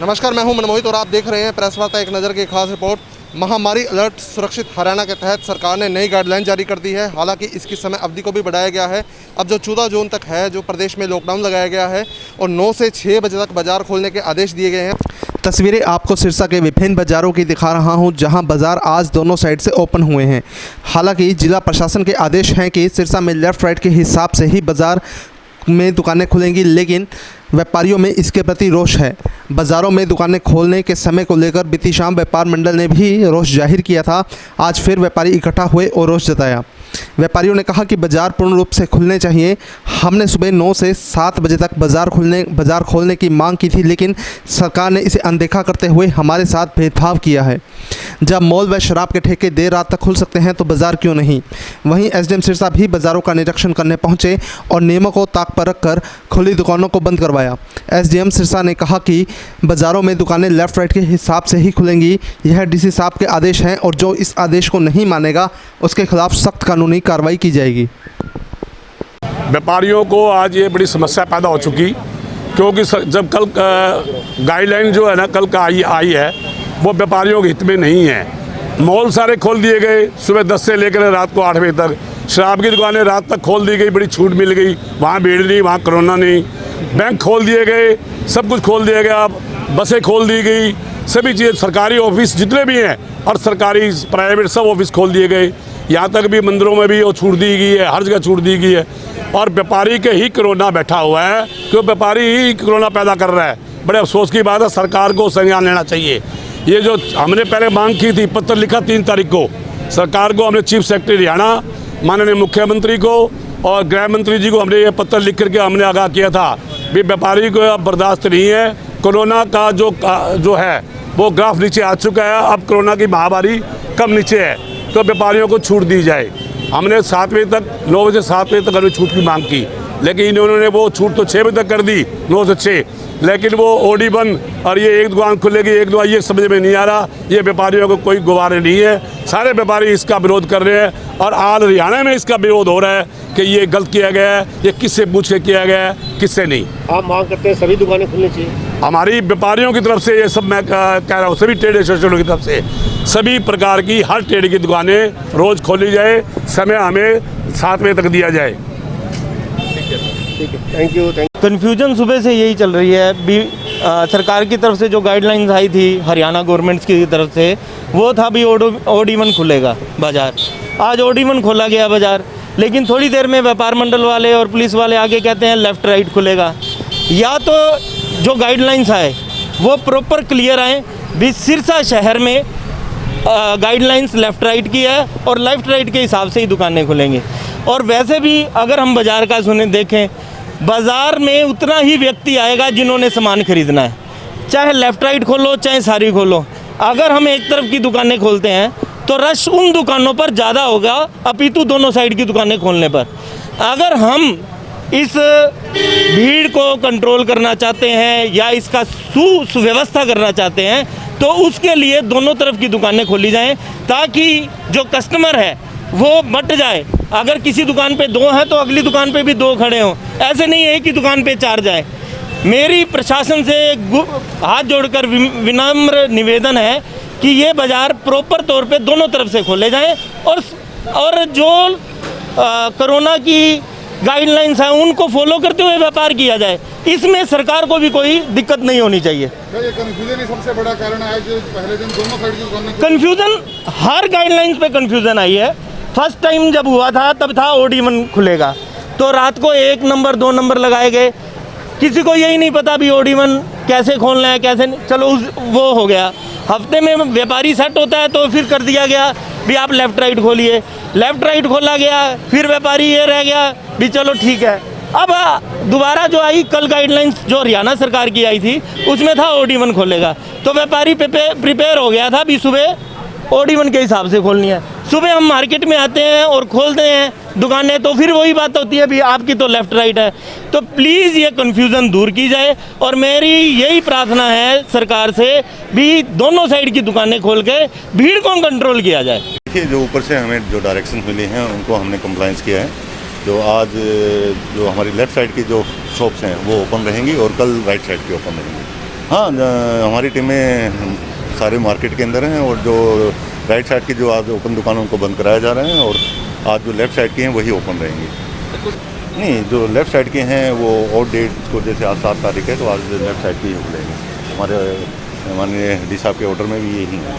नमस्कार, मैं हूं मनमोहित और आप देख रहे हैं प्रेस वार्ता एक नज़र की खास रिपोर्ट। महामारी अलर्ट सुरक्षित हरियाणा के तहत सरकार ने नई गाइडलाइन जारी कर दी है। हालांकि इसकी समय अवधि को भी बढ़ाया गया है। अब जो 14 जून तक है जो प्रदेश में लॉकडाउन लगाया गया है और 9 से 6 बजे तक बाजार खोलने के आदेश दिए गए हैं। तस्वीरें आपको सिरसा के विभिन्न बाज़ारों की दिखा रहा हूं, जहां बाज़ार आज दोनों साइड से ओपन हुए हैं। हालांकि जिला प्रशासन के आदेश हैं कि सिरसा में लेफ़्ट राइट के हिसाब से ही बाज़ार में दुकानें खुलेंगी, लेकिन व्यापारियों में इसके प्रति रोष है। बाज़ारों में दुकानें खोलने के समय को लेकर बीती शाम व्यापार मंडल ने भी रोष जाहिर किया था। आज फिर व्यापारी इकट्ठा हुए और रोष जताया। व्यापारियों ने कहा कि बाज़ार पूर्ण रूप से खुलने चाहिए। हमने सुबह 9 से 7 बजे तक बाज़ार खोलने की मांग की थी, लेकिन सरकार ने इसे अनदेखा करते हुए हमारे साथ भेदभाव किया है। जब मॉल व शराब के ठेके देर रात तक खुल सकते हैं तो बाज़ार क्यों नहीं। वहीं एसडीएम सिरसा भी बाज़ारों का निरीक्षण करने पहुंचे और नियमों को ताक पर रखकर खुली दुकानों को बंद करवाया। एसडीएम सिरसा ने कहा कि बाज़ारों में दुकानें लेफ़्ट राइट के हिसाब से ही खुलेंगी। यह डीसी साहब के आदेश हैं और जो इस आदेश को नहीं मानेगा उसके खिलाफ सख्त कानूनी कार्रवाई की जाएगी। व्यापारियों को आज ये बड़ी समस्या पैदा हो चुकी, क्योंकि जब कल गाइडलाइन जो है ना कल का आई है वो व्यापारियों के हित में नहीं है। मॉल सारे खोल दिए गए, सुबह 10 से लेकर रात को 8 बजे तक। शराब की दुकानें रात तक खोल दी गई, बड़ी छूट मिल गई, वहाँ भीड़ नहीं, वहाँ कोरोना नहीं। बैंक खोल दिए गए, सब कुछ खोल दिया गया, बसें खोल दी गई, सभी चीज़ें, सरकारी ऑफिस जितने भी हैं और सरकारी प्राइवेट सब ऑफिस खोल दिए गए। यहाँ तक भी मंदिरों में भी वो छूट दी गई है, हर जगह छूट दी गई है। और व्यापारी के ही कोरोना बैठा हुआ है, क्योंकि व्यापारी ही कोरोना पैदा कर रहा है। बड़े अफसोस की बात है, सरकार को संज्ञान लेना चाहिए। ये जो हमने पहले मांग की थी, पत्र लिखा 3 तारीख को सरकार को, हमने चीफ सेक्रेटरी हरियाणा माननीय मुख्यमंत्री को और गृह मंत्री जी को हमने ये पत्र लिख करके हमने आगाह किया था भी व्यापारी को अब बर्दाश्त नहीं है। कोरोना का जो है वो ग्राफ नीचे आ चुका है, अब कोरोना की महामारी कम नीचे है, तो व्यापारियों को छूट दी जाए। हमने 7 बजे तक, 9 बजे से 7 बजे तक हमने छूट की मांग की, लेकिन इन्होंने वो छूट तो 6 बजे तक कर दी, 9 से 6, लेकिन वो ओडी बंद और ये एक दुकान खुलेगी एक दुकान, ये समझ में नहीं आ रहा। ये व्यापारियों को कोई गुवारे नहीं है, सारे व्यापारी इसका विरोध कर रहे हैं और आज हरियाणा में इसका विरोध हो रहा है कि ये गलत किया गया है, ये किससे पूछ के किया गया है, किससे नहीं। आप मांग करते हैं सभी दुकानें खुलनी चाहिए। हमारी व्यापारियों की तरफ से ये सब मैं कह रहा हूँ, सभी ट्रेड एसोसिएशनों की तरफ से सभी प्रकार की हर ट्रेड की दुकानें रोज़ खोली जाए, समय हमें 7 बजे तक दिया जाए। ठीक है, थैंक यू। कन्फ्यूजन सुबह से यही चल रही है। सरकार की तरफ से जो गाइडलाइंस आई थी हरियाणा गवर्नमेंट की तरफ से, वो था भी ओड इवन खुलेगा बाज़ार। आज ओड इवन खोला गया बाज़ार, लेकिन थोड़ी देर में व्यापार मंडल वाले और पुलिस वाले आगे कहते हैं लेफ़्ट राइट खुलेगा। या तो जो गाइडलाइंस आए वो प्रॉपर क्लियर आए भी सिरसा शहर में गाइडलाइंस लेफ़्ट राइट की है और लेफ़्ट राइट के हिसाब से ही दुकानें खुलेंगी। और वैसे भी अगर हम बाज़ार का देखें, बाज़ार में उतना ही व्यक्ति आएगा जिन्होंने सामान खरीदना है, चाहे लेफ़्ट राइट खोलो चाहे सारी खोलो। अगर हम एक तरफ की दुकानें खोलते हैं तो रश उन दुकानों पर ज़्यादा होगा अपितु दोनों साइड की दुकानें खोलने पर। अगर हम इस भीड़ को कंट्रोल करना चाहते हैं या इसका सुव्यवस्था करना चाहते हैं तो उसके लिए दोनों तरफ की दुकानें खोली जाएं, ताकि जो कस्टमर है वो बट जाए। अगर किसी दुकान पे 2 हैं तो अगली दुकान पे भी 2 खड़े हों, ऐसे नहीं एक ही दुकान पे 4 जाए। मेरी प्रशासन से हाथ जोड़कर विनम्र निवेदन है कि ये बाज़ार प्रॉपर तौर पे दोनों तरफ से खोले जाएं और जो कोरोना की गाइडलाइंस हैं उनको फॉलो करते हुए व्यापार किया जाए। इसमें सरकार को भी कोई दिक्कत नहीं होनी चाहिए। ये कंफ्यूजन ही सबसे बड़ा कारण है जो पहले दिन दोनों साइड की दुकानें कंफ्यूजन, हर गाइडलाइंस पे कंफ्यूजन आई है। फर्स्ट टाइम जब हुआ था तब था ओड इवन खुलेगा, तो रात को 1 नंबर 2 नंबर लगाए गए। किसी को यही नहीं पता भी ओड इवन कैसे खोलना है कैसे नहीं। चलो वो हो गया, हफ्ते में व्यापारी सेट होता है तो फिर कर दिया गया भी आप लेफ़्ट राइट खोलिए। लेफ़्ट राइट खोला गया, फिर व्यापारी ये रह गया भी चलो ठीक है। अब दोबारा जो आई कल गाइडलाइंस जो हरियाणा सरकार की आई थी उसमें था ओड इवन खोलेगा, तो व्यापारी प्रिपेयर हो गया था भी सुबह ओड इवन के हिसाब से खोलनी है। सुबह हम मार्केट में आते हैं और खोलते हैं दुकानें तो फिर वही बात होती है भी आपकी तो लेफ़्ट राइट है। तो प्लीज़ ये कन्फ्यूज़न दूर की जाए और मेरी यही प्रार्थना है सरकार से भी दोनों साइड की दुकानें खोल के भीड़ को कंट्रोल किया जाए। देखिए, जो ऊपर से हमें जो डायरेक्शन मिले हैं उनको हमने कंप्लाइंस किया है। जो आज जो हमारी लेफ़्ट साइड की जो शॉप्स हैं वो ओपन रहेंगी और कल राइट साइड की ओपन रहेंगी। हाँ हमारी टीमें सारे मार्केट के अंदर हैं और जो राइट साइड की जो आज ओपन दुकानों उनको बंद कराया जा रहे हैं और आज जो लेफ़्ट साइड की हैं वही ओपन रहेंगी। नहीं, जो लेफ़्ट साइड के हैं वो और डेट को, जैसे आज 7 तारीख है तो आज लेफ़्ट साइड की ही खुलेंगे। हमारे माननीय डी साहब के ऑर्डर में भी यही है।